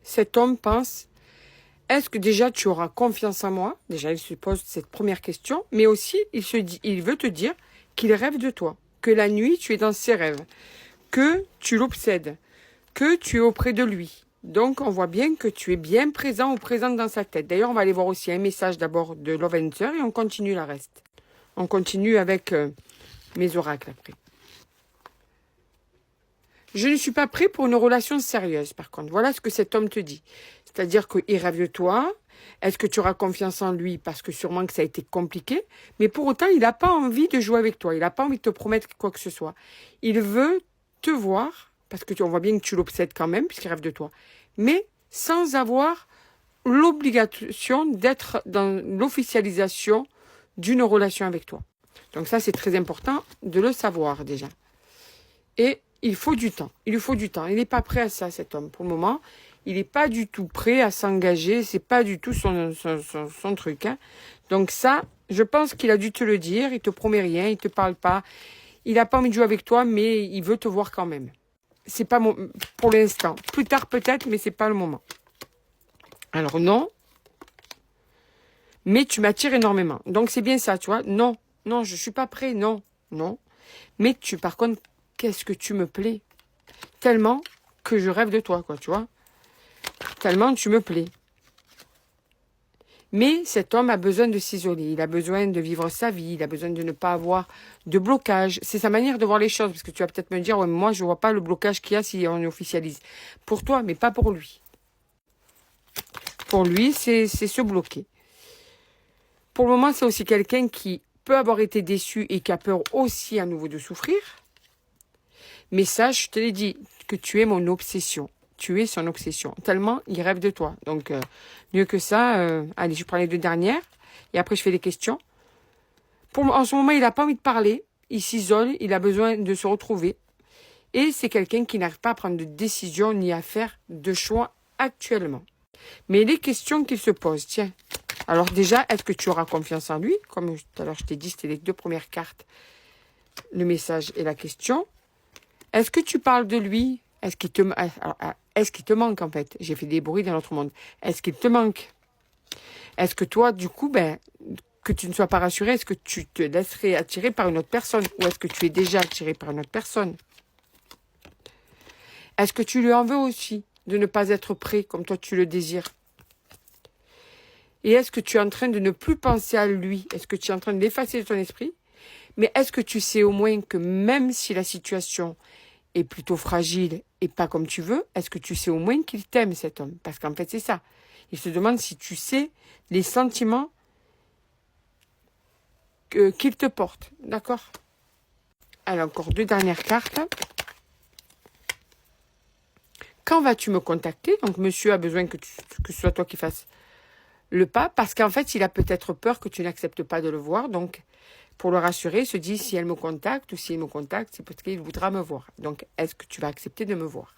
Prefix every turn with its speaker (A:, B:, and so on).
A: cet homme pense, est-ce que déjà tu auras confiance en moi? Déjà, il se pose cette première question, mais aussi, il veut te dire qu'il rêve de toi, que la nuit, tu es dans ses rêves, que tu l'obsèdes, que tu es auprès de lui. Donc, on voit bien que tu es bien présent ou présente dans sa tête. D'ailleurs, on va aller voir aussi un message d'abord de Love Answer et on continue la reste. On continue avec mes oracles après. Je ne suis pas prêt pour une relation sérieuse, par contre. Voilà ce que cet homme te dit. C'est-à-dire qu'il rêve de toi. Est-ce que tu auras confiance en lui? Parce que sûrement que ça a été compliqué. Mais pour autant, il n'a pas envie de jouer avec toi. Il n'a pas envie de te promettre quoi que ce soit. Il veut te voir, parce que on voit bien que tu l'obsèdes quand même, puisqu'il rêve de toi. Mais sans avoir l'obligation d'être dans l'officialisation d'une relation avec toi. Donc ça, c'est très important de le savoir déjà. Et il faut du temps. Il lui faut du temps. Il n'est pas prêt à ça, cet homme. Pour le moment, il n'est pas du tout prêt à s'engager. C'est pas du tout son truc. Hein. Donc ça, je pense qu'il a dû te le dire. Il te promet rien. Il te parle pas. Il n'a pas envie de jouer avec toi, mais il veut te voir quand même. C'est pas pour l'instant. Plus tard peut-être, mais c'est pas le moment. Alors non. Mais tu m'attires énormément. Donc c'est bien ça, tu vois. Non, non, je suis pas prêt. Non, non. Mais par contre, qu'est-ce que tu me plais? Tellement que je rêve de toi, quoi, tu vois. Tellement tu me plais. Mais cet homme a besoin de s'isoler. Il a besoin de vivre sa vie. Il a besoin de ne pas avoir de blocage. C'est sa manière de voir les choses. Parce que tu vas peut-être me dire, ouais, moi, je vois pas le blocage qu'il y a si on officialise. Pour toi, mais pas pour lui. Pour lui, c'est se bloquer. Pour le moment, c'est aussi quelqu'un qui peut avoir été déçu et qui a peur aussi à nouveau de souffrir. Mais sache, je te l'ai dit, que tu es mon obsession. Tu es son obsession. Tellement, il rêve de toi. Donc, mieux que ça, allez, je prends les 2 dernières. Et après, je fais des questions. En ce moment, il n'a pas envie de parler. Il s'isole. Il a besoin de se retrouver. Et c'est quelqu'un qui n'arrive pas à prendre de décision ni à faire de choix actuellement. Mais les questions qu'il se pose, tiens. Alors déjà, est-ce que tu auras confiance en lui? Comme tout à l'heure, je t'ai dit, c'était les 2 premières cartes. Le message et la question. Est-ce que tu parles de lui? Est-ce qu'il te manque, en fait? J'ai fait des bruits dans l'autre monde. Est-ce qu'il te manque? Est-ce que toi, du coup, que tu ne sois pas rassuré, est-ce que tu te laisserais attirer par une autre personne? Ou est-ce que tu es déjà attiré par une autre personne? Est-ce que tu lui en veux aussi de ne pas être prêt comme toi tu le désires? Et est-ce que tu es en train de ne plus penser à lui? Est-ce que tu es en train de l'effacer de ton esprit? Mais est-ce que tu sais au moins que même si la situation est plutôt fragile et pas comme tu veux, est-ce que tu sais au moins qu'il t'aime, cet homme? Parce qu'en fait, c'est ça. Il se demande si tu sais les sentiments qu'il te porte. D'accord? Alors, encore 2 dernières cartes. Quand vas-tu me contacter? Donc, monsieur a besoin que ce soit toi qui fasses le pas, parce qu'en fait, il a peut-être peur que tu n'acceptes pas de le voir. Donc, pour le rassurer, il se dit, si elle me contacte ou s'il me contacte, c'est parce qu'il voudra me voir. Donc, est-ce que tu vas accepter de me voir?